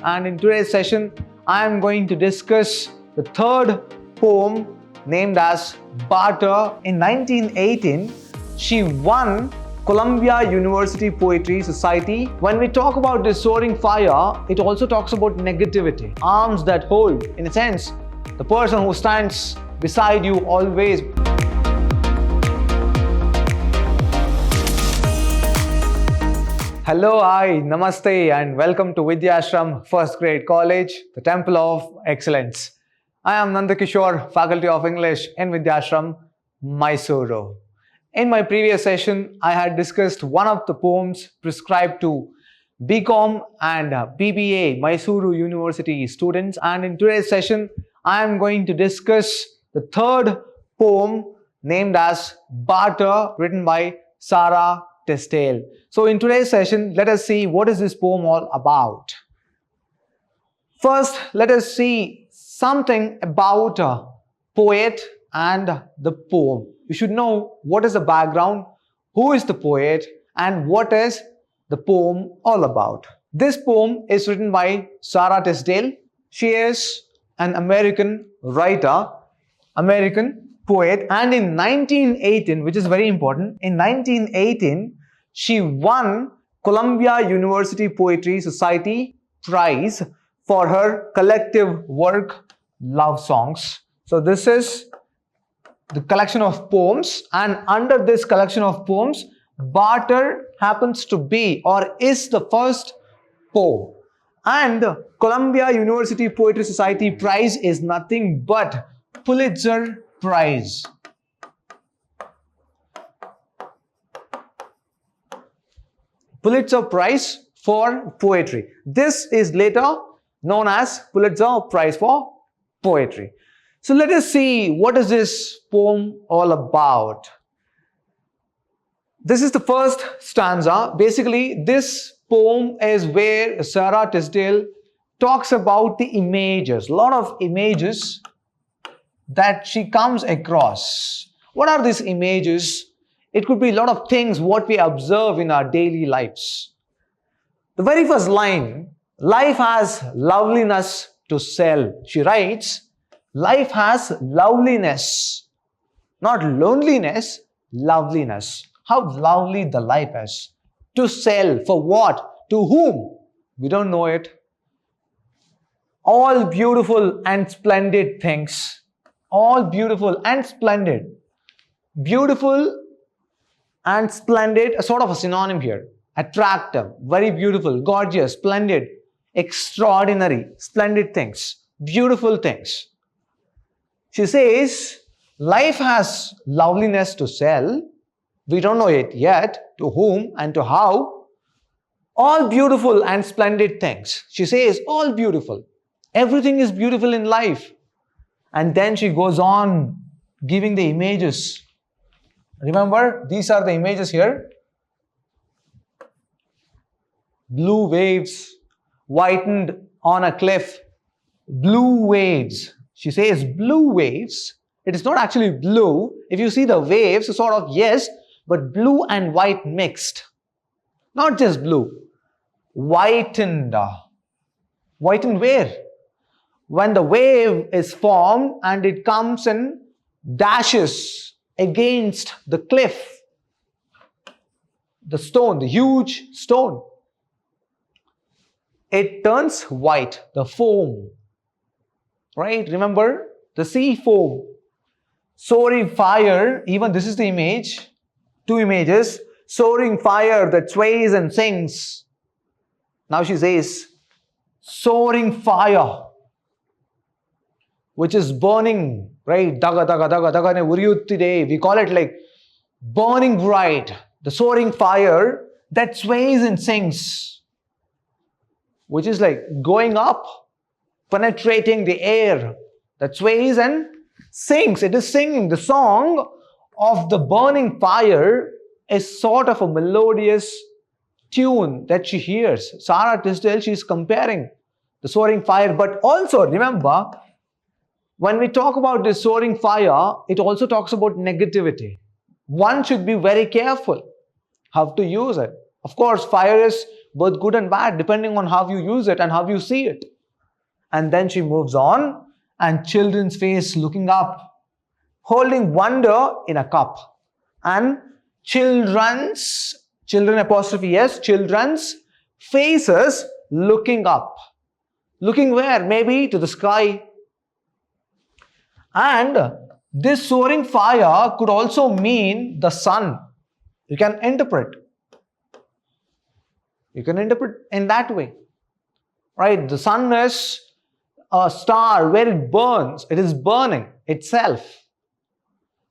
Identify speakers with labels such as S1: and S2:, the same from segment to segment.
S1: And in today's session, I am going to discuss the third poem named as Barter. In 1918, she won Columbia University Poetry Society. When we talk about this soaring fire, it also talks about negativity, arms that hold, in a sense, the person who stands beside you always. Hello, hi, namaste, and welcome to Vidhyaashram First Grade College, the Temple of Excellence. I am Nandakishore, Faculty of English in Vidhyaashram, MYSURU. In my previous session, I had discussed one of the poems prescribed to BCom and B.B.A. MYSURU University students, and in today's session, I am going to discuss the third poem named as Barter, written by Sarah Tisdale. So in today's session, let us see what is this poem all about. First, let us see something about a poet and the poem. You should know what is the background, who is the poet, and what is the poem all about. This poem is written by Sarah Tisdale. She is an American writer, American poet, and in 1918, which is very important, in 1918, she won Columbia University Poetry Society prize for her collective work, Love Songs. So this is the collection of poems, and under this collection of poems, Barter happens to be or is the first poem. And Columbia University Poetry Society prize is nothing but Pulitzer Prize. Pulitzer Prize for Poetry. This is later known as Pulitzer Prize for Poetry. So let us see what is this poem all about. This is the first stanza. Basically, this poem is where Sarah Tisdale talks about the images, a lot of images that she comes across. What are these images? It could be a lot of things what we observe in our daily lives. The very first line, life has loveliness to sell. She writes, life has loveliness, not loneliness, loveliness. How lovely the life is. To sell, for what? To whom? We don't know it. All beautiful and splendid things. All beautiful and splendid. Beautiful and splendid, a sort of a synonym here. Attractive, very beautiful, gorgeous, splendid, extraordinary, splendid things, beautiful things. She says, life has loveliness to sell. We don't know it yet, to whom and to how. All beautiful and splendid things. She says, all beautiful. Everything is beautiful in life. And then she goes on giving the images. Remember, these are the images here. Blue waves whitened on a cliff. Blue waves. She says blue waves. It is not actually blue. If you see the waves, sort of, yes, but blue and white mixed. Not just blue. Whitened. Whitened where? When the wave is formed and it comes and dashes against the cliff, the stone, the huge stone, it turns white, the foam, right? Remember the sea foam, soaring fire. Even this is the image, two images, soaring fire that sways and sings. Now she says soaring fire, which is burning, right? Daga, daga, daga, daga ne uriyuttide. We call it like burning bright, the soaring fire that sways and sings, which is like going up, penetrating the air, that sways and sings. It is singing. The song of the burning fire is sort of a melodious tune that she hears. Sarah Tisdale, she is comparing the soaring fire, but also remember, when we talk about this soaring fire, it also talks about negativity. One should be very careful how to use it. Of course, fire is both good and bad, depending on how you use it and how you see it. And then she moves on, and children's face looking up, holding wonder in a cup. And children apostrophe yes, children's faces looking up. Looking where? Maybe to the sky. And this soaring fire could also mean the sun. You can interpret. You can interpret in that way. Right? The sun is a star where it burns. It is burning itself.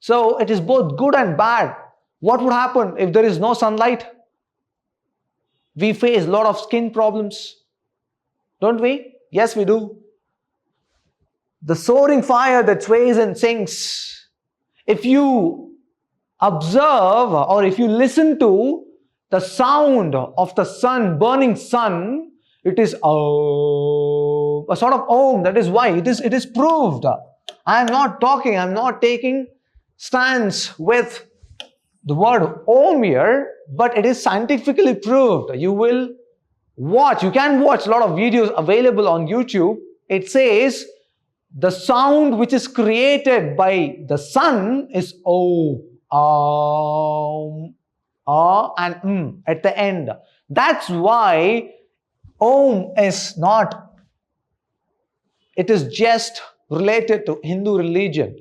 S1: So it is both good and bad. What would happen if there is no sunlight? We face a lot of skin problems. Don't we? Yes, we do. The soaring fire that sways and sinks. If you observe or if you listen to the sound of the sun, burning sun, it is a sort of om. That is why it is proved. I am not talking, I am not taking stance with the word om here, but it is scientifically proved. You will watch, you can watch a lot of videos available on YouTube. It says the sound which is created by the sun is O, and at the end. That's why Om is not, it is just related to Hindu religion.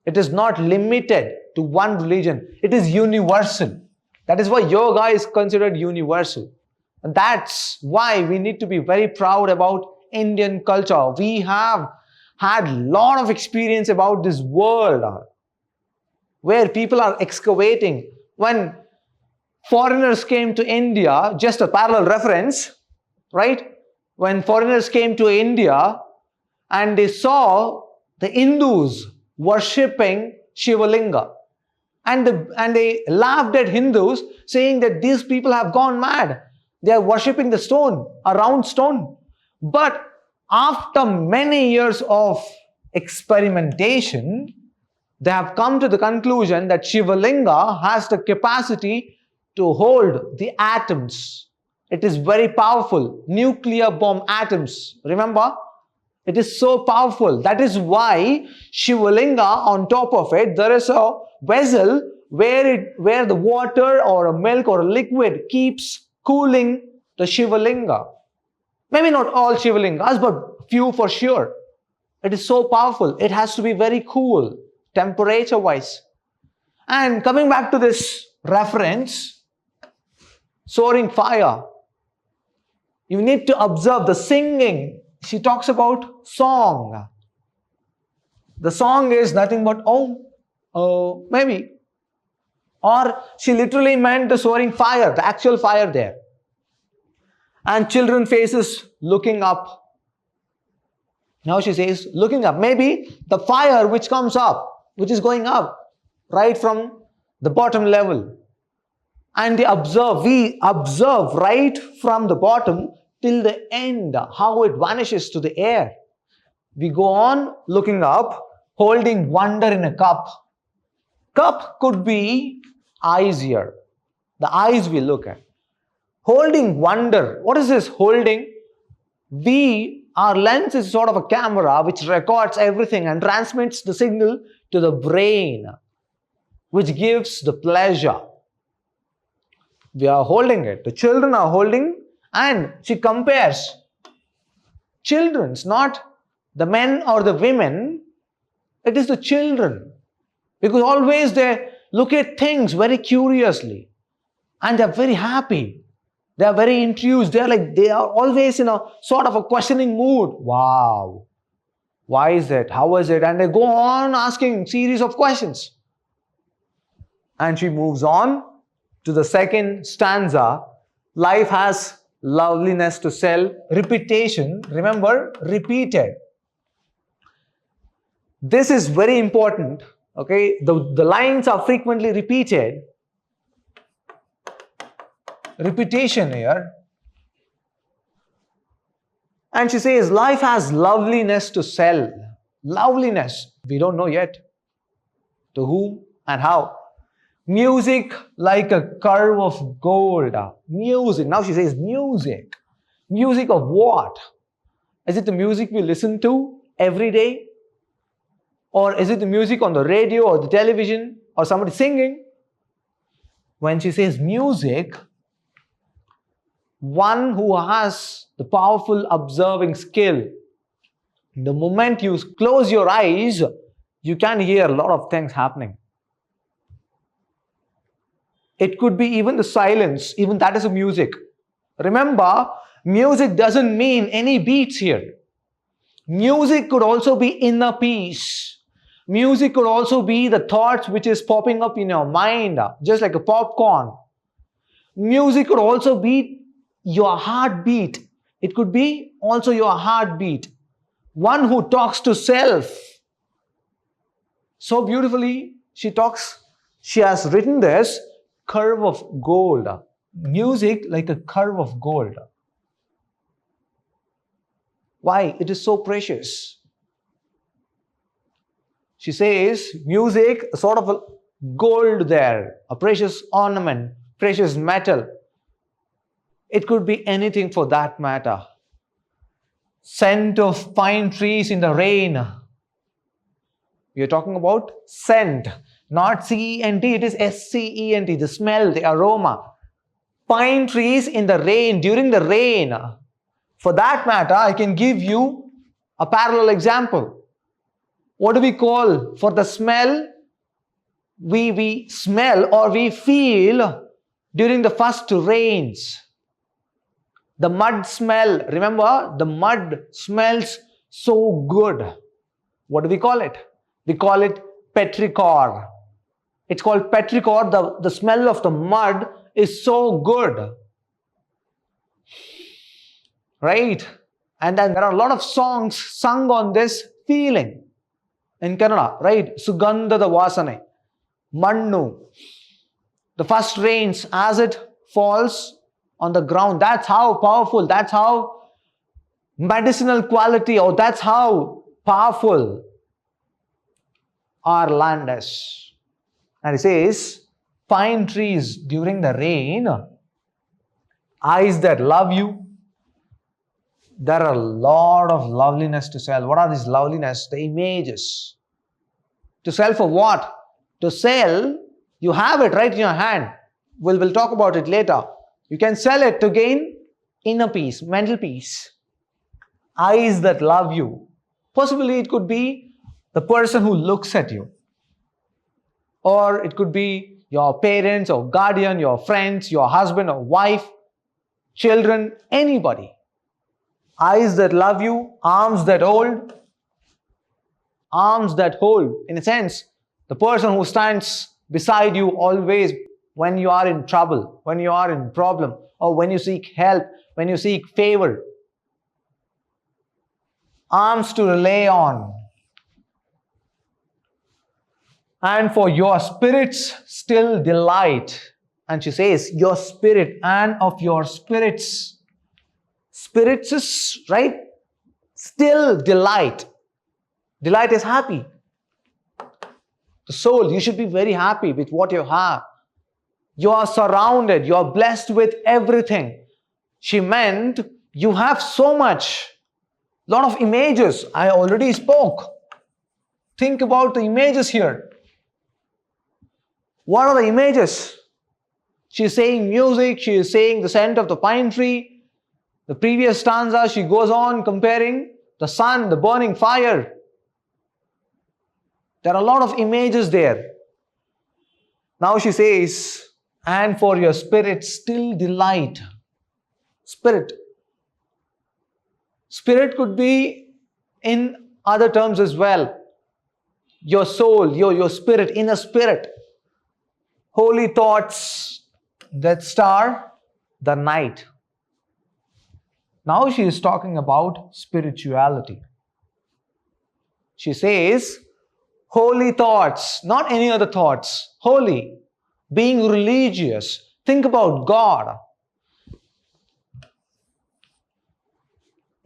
S1: It is not limited to one religion. It is universal. That is why yoga is considered universal. And that's why we need to be very proud about Indian culture. We have had a lot of experience about this world where people are excavating. When foreigners came to India, just a parallel reference, right? When foreigners came to India and they saw the Hindus worshipping Shivalinga, and they laughed at Hindus, saying that these people have gone mad. They are worshipping the stone, a round stone. But after many years of experimentation, they have come to the conclusion that Shivalinga has the capacity to hold the atoms. It is very powerful. Nuclear bomb atoms. Remember? It is so powerful. That is why Shivalinga, on top of it, there is a vessel where the water or a milk or a liquid keeps cooling the Shivalinga. Maybe not all Shivalingas, but few for sure. It is so powerful. It has to be very cool, temperature-wise. And coming back to this reference, soaring fire, you need to observe the singing. She talks about song. The song is nothing but maybe. Or she literally meant the soaring fire, the actual fire there. And children faces looking up. Now she says looking up. Maybe the fire which comes up, which is going up right from the bottom level. And we observe right from the bottom till the end, how it vanishes to the air. We go on looking up, holding wonder in a cup. Cup could be eyes here. The eyes we look at. Holding wonder. What is this holding? Our lens is sort of a camera which records everything and transmits the signal to the brain, which gives the pleasure. We are holding it. The children are holding, and she compares children's, not the men or the women. It is the children. Because always they look at things very curiously and they are very happy. They are very enthused. They are always in a sort of a questioning mood. Wow. Why is it? How is it? And they go on asking series of questions. And she moves on to the second stanza. Life has loveliness to sell. Repetition. Remember, repeated. This is very important. Okay, the lines are frequently repeated. Repetition here. And she says, life has loveliness to sell. Loveliness. We don't know yet. To whom and how. Music like a curve of gold. Music. Now she says music. Music of what? Is it the music we listen to every day? Or is it the music on the radio or the television or somebody singing? When she says music, one who has the powerful observing skill, the moment you close your eyes, you can hear a lot of things happening. It could be even the silence, even that is a music. Remember, music doesn't mean any beats here. Music could also be inner peace. Music could also be the thoughts which is popping up in your mind, just like a popcorn. Music could also be your heartbeat. It could be also your heartbeat. One who talks to self. So beautifully she talks. She has written this curve of gold. Music like a curve of gold. Why? It is so precious. She says music, sort of a gold there, a precious ornament, precious metal. It could be anything for that matter. Scent of pine trees in the rain. We are talking about scent, not C-E-N-T, it is S-C-E-N-T, the smell, the aroma. Pine trees in the rain, during the rain. For that matter, I can give you a parallel example. What do we call for the smell? We smell or we feel during the first rains. The mud smell. Remember, the mud smells so good. What do we call it? We call it petrichor. It's called petrichor. The smell of the mud is so good. Right? And then there are a lot of songs sung on this feeling. In Kannada, right? Sugandhada Vasane, Mannu. The first rains as it falls on the ground. That's how powerful, that's how medicinal quality, or that's how powerful our land is. And it says, pine trees during the rain, eyes that love you. There are a lot of loveliness to sell. What are these loveliness? The images. To sell for what? To sell, you have it right in your hand. We'll talk about it later. You can sell it to gain inner peace, mental peace. Eyes that love you. Possibly it could be the person who looks at you. Or it could be your parents or guardian, your friends, your husband or wife, children, anybody. Eyes that love you, arms that hold. Arms that hold, in a sense, the person who stands beside you always when you are in trouble, when you are in problem, or when you seek help, when you seek favor. Arms to rely on. And for your spirits still delight. And she says, your spirit and of your spirits. Spirits is, right? Still delight. Delight is happy. The soul, you should be very happy with what you have. You are surrounded, you are blessed with everything. She meant you have so much. Lot of images. I already spoke. Think about the images here. What are the images? She is saying music, she is saying the scent of the pine tree. The previous stanza, she goes on comparing the sun, the burning fire. There are a lot of images there. Now she says, and for your spirit still delight. Spirit. Spirit could be in other terms as well. Your soul, your spirit, inner spirit. Holy thoughts that star the night. Now she is talking about spirituality. She says, holy thoughts, not any other thoughts. Holy, being religious. Think about God.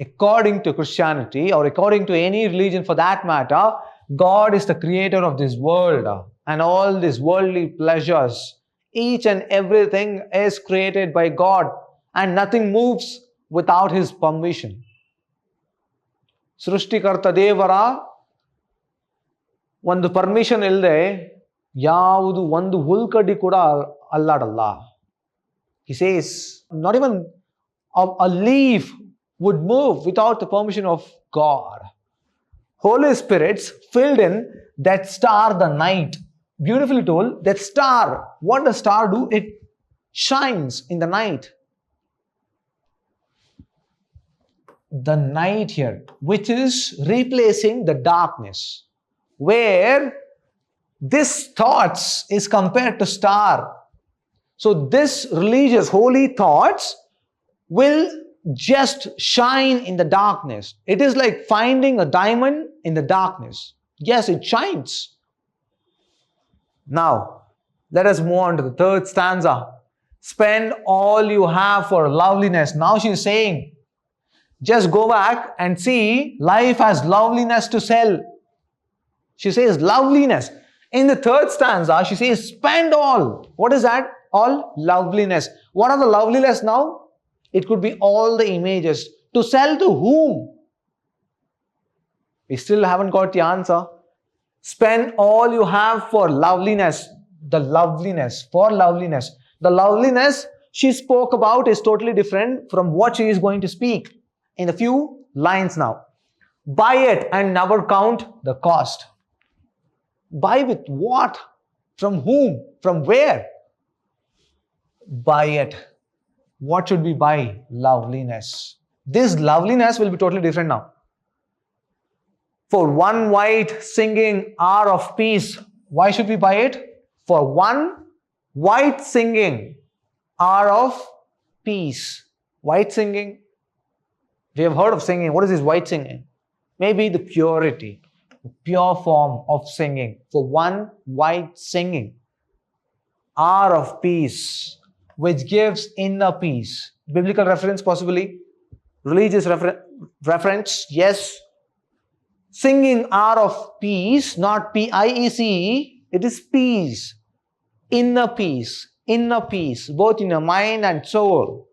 S1: According to Christianity, or according to any religion for that matter, God is the creator of this world and all these worldly pleasures. Each and everything is created by God and nothing moves without His permission. ಸೃಷ್ಟಿಕರ್ತ ದೇವರ ಒಂದು permission ಇಲ್ಲದೆ ಯಾವುದು ಒಂದು ಹುಲ್ಕಡ್ಡಿ ಕೂಡ ಅಲ್ಲಾಡಲ್ಲ. He says, not even a leaf would move without the permission of God. Holy Spirits filled in that star, the night. Beautifully told, that star, what does star do? It shines in the night. The night here, which is replacing the darkness, where this thoughts is compared to star. So this religious holy thoughts will just shine in the darkness. It is like finding a diamond in the darkness. Yes, it shines. Now, let us move on to the third stanza. Spend all you have for loveliness. Now she is saying, just go back and see life has loveliness to sell. She says loveliness. In the third stanza, she says spend all. What is that? All loveliness. What are the loveliness now? It could be all the images. To sell to whom? We still haven't got the answer. Spend all you have for loveliness. The loveliness. For loveliness. The loveliness she spoke about is totally different from what she is going to speak in a few lines now. Buy it and never count the cost. Buy with what? From whom? From where? Buy it. What should we buy? Loveliness. This loveliness will be totally different now. For one white singing hour of peace. Why should we buy it? For one white singing hour of peace. White singing. We have heard of singing. What is this white singing? Maybe the purity, the pure form of singing. For one white singing hour of peace, which gives inner peace. Biblical reference possibly. Religious reference, yes. Singing hour of peace, not P-I-E-C, it is peace. Inner peace. Inner peace, both in your mind and soul.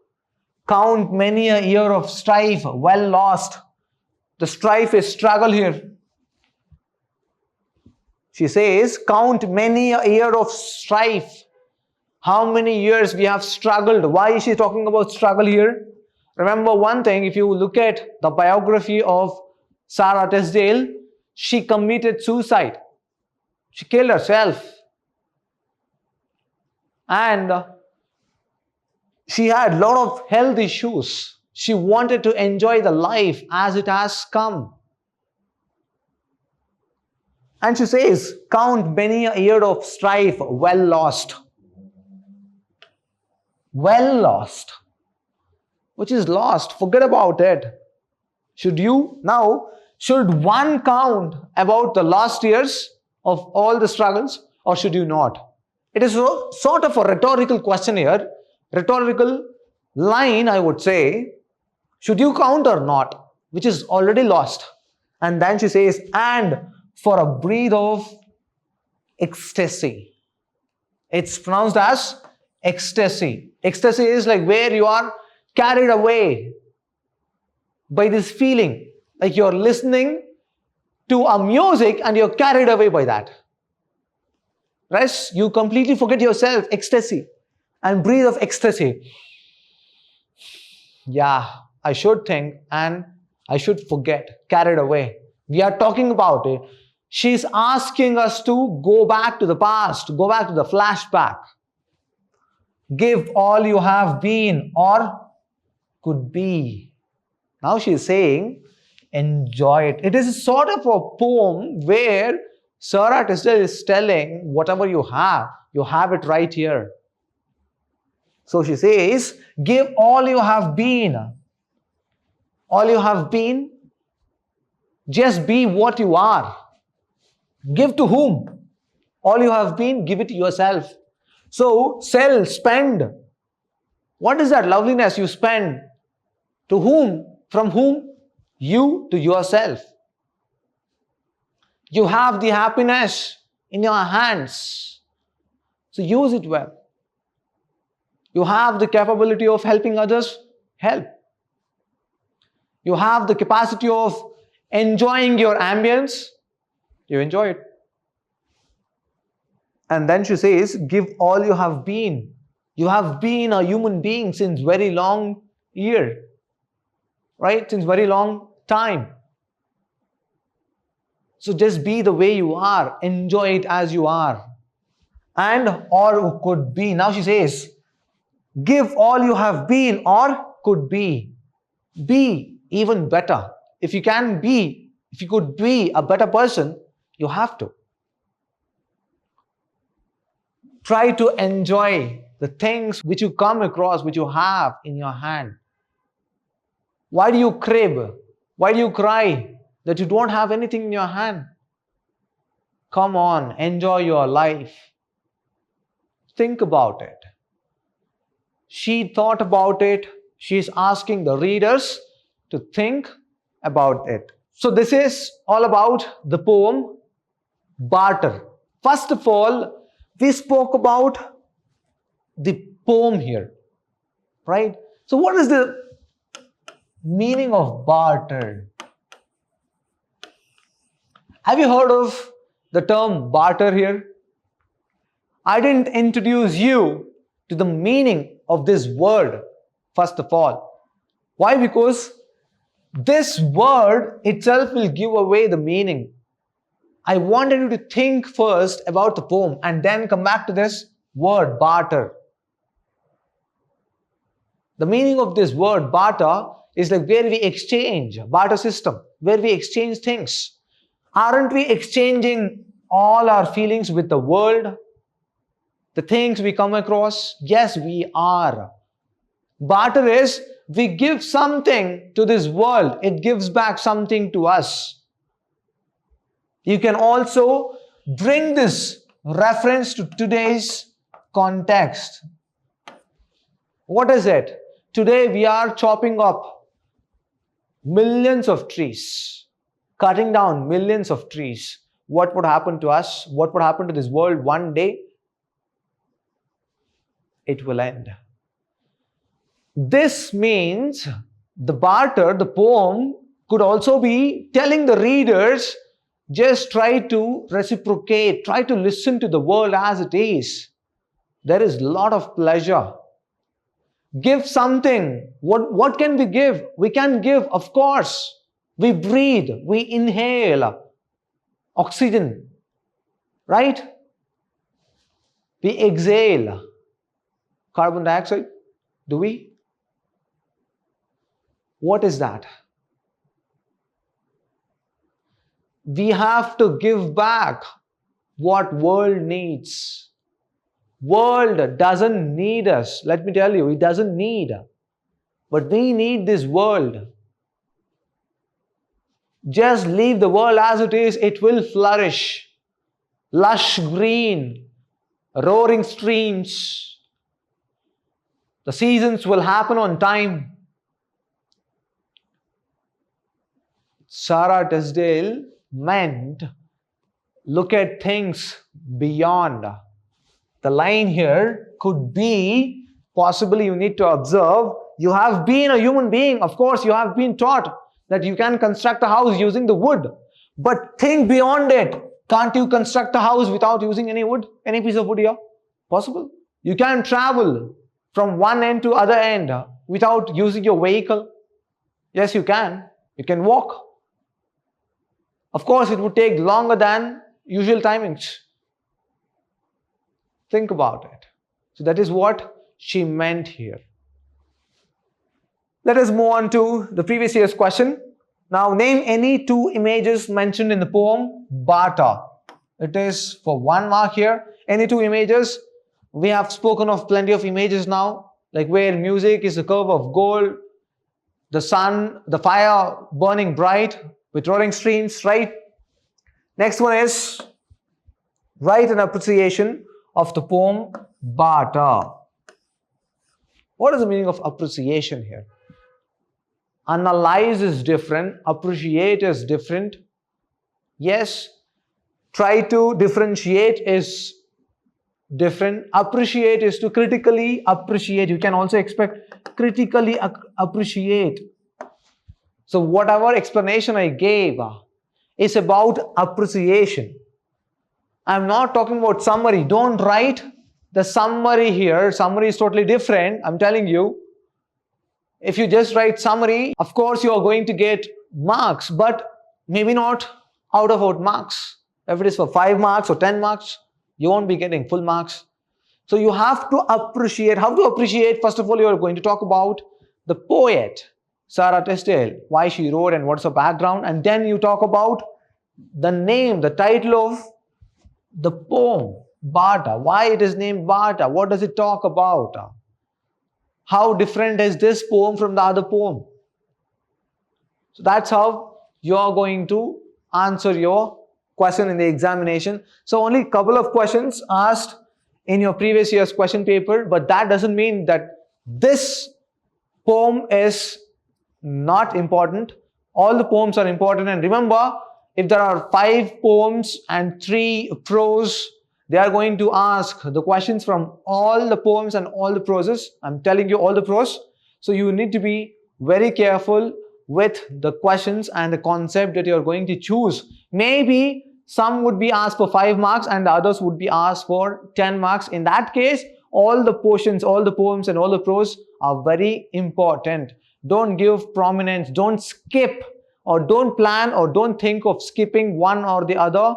S1: Count many a year of strife well lost. The strife is struggle here. She says, count many a year of strife. How many years we have struggled. Why is she talking about struggle here? Remember one thing, if you look at the biography of Sarah Tisdale, she committed suicide. She killed herself. And she had a lot of health issues. She wanted to enjoy the life as it has come. And she says, count many a year of strife well lost. Well lost. Which is lost. Forget about it. Should one count about the last years of all the struggles, or should you not? It is sort of a rhetorical question here. Rhetorical line, I would say. Should you count or not? Which is already lost. And then she says, and for a breath of ecstasy. It's pronounced as ecstasy. Ecstasy is like where you are carried away by this feeling. Like you're listening to a music and you're carried away by that. Right? You completely forget yourself. Ecstasy. And breathe of ecstasy. Yeah, I should think and I should forget. Carried away. We are talking about it. She's asking us to go back to the past. Go back to the flashback. Give all you have been or could be. Now she is saying, enjoy it. It is sort of a poem where Sarah Tisdale is telling, whatever you have it right here. So she says, give all you have been. All you have been, just be what you are. Give to whom? All you have been, give it to yourself. So, sell, spend. What is that loveliness you spend? To whom? From whom? You to yourself. You have the happiness in your hands. So use it well. You have the capability of helping others, help. You have the capacity of enjoying your ambience, you enjoy it. And then she says, give all you have been. You have been a human being since very long year, right? Since very long time. So just be the way you are. Enjoy it as you are. And or could be. Now she says, give all you have been or could be. Be even better. If you can be, if you could be a better person, you have to. Try to enjoy the things which you come across, which you have in your hand. Why do you crave? Why do you cry that you don't have anything in your hand? Come on, enjoy your life. Think about it. She thought about it. She's asking the readers to think about it. So this is all about the poem Barter. First of all, we spoke about the poem here, right? So what is the meaning of barter? Have you heard of the term barter here? I didn't introduce you to the meaning of this word, first of all. Why? Because this word itself will give away the meaning. I wanted you to think first about the poem and then come back to this word, barter. The meaning of this word, barter, is like where we exchange, barter system, where we exchange things. Aren't we exchanging all our feelings with the world? The things we come across? Yes, we are. Barter is we give something to this world, it gives back something to us. You can also bring this reference to today's context. What is it? Today we are chopping up millions of trees, cutting down millions of trees. What would happen to us? What would happen to this world one day? It will end. This means the barter, the poem, could also be telling the readers, just try to reciprocate, try to listen to the world as it is. There is a lot of pleasure. Give something. What can we give? We can give, of course. We breathe, we inhale oxygen, right? We exhale carbon dioxide. Do we? What is that? We have to give back what world needs. World doesn't need us. Let me tell you, it doesn't need. But we need this world. Just leave the world as it is, it will flourish. Lush green, roaring streams. The seasons will happen on time. Sarah Tisdale meant look at things beyond. The line here could be, possibly you need to observe, you have been a human being. Of course, you have been taught that you can construct a house using the wood. But think beyond it. Can't you construct a house without using any wood? Any piece of wood here? Possible. You can travel from one end to other end without using your vehicle. Yes, you can. You can walk. Of course, it would take longer than usual timings. Think about it. So that is what she meant here. Let us move on to the previous year's question. Now name any two images mentioned in the poem Barter. It is for 1 mark here. Any two images? We have spoken of plenty of images now, like where music is a curve of gold, the sun, the fire burning bright with roaring streams, right? Next one is write an appreciation of the poem Barter. What is the meaning of appreciation here? Analyze is different, appreciate is different. Yes, Try to differentiate is different. Appreciate is to critically appreciate. You can also expect critically appreciate. So whatever explanation I gave is about appreciation. I'm not talking about summary. Don't write the summary here. Summary is totally different. I'm telling you. If you just write summary, of course you are going to get marks, but maybe not out of out marks. If it is for 5 marks or 10 marks, you won't be getting full marks. So you have to appreciate. How to appreciate? First of all, you are going to talk about the poet, Sarah Tisdale, why she wrote and what's her background. And then you talk about the name, the title of the poem, Barter. Why it is named Barter? What does it talk about? How different is this poem from the other poem? So that's how you are going to answer your question in the examination. So only a couple of questions asked in your previous year's question paper, but that doesn't mean that this poem is not important. All the poems are important. And remember, if there are 5 poems and 3 prose, they are going to ask the questions from all the poems and all the proses. I'm telling you all the prose. So you need to be very careful with the questions and the concept that you're going to choose. Maybe some would be asked for 5 marks and the others would be asked for 10 marks. In that case, all the portions, all the poems and all the prose are very important. Don't give prominence. Don't skip or don't plan or don't think of skipping one or the other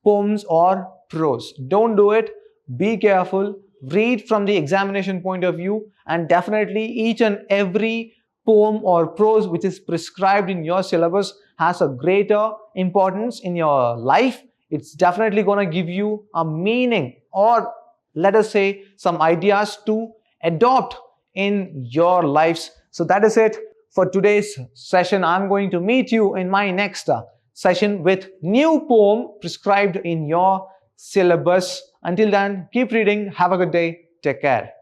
S1: poems or prose. Don't do it. Be careful. Read from the examination point of view, and definitely each and every poem or prose which is prescribed in your syllabus has a greater importance in your life. It's definitely going to give you a meaning, or let us say some ideas to adopt in your lives. So that is it for today's session. I'm going to meet you in my next session with new poem prescribed in your syllabus. Until then, keep reading. Have a good day. Take care.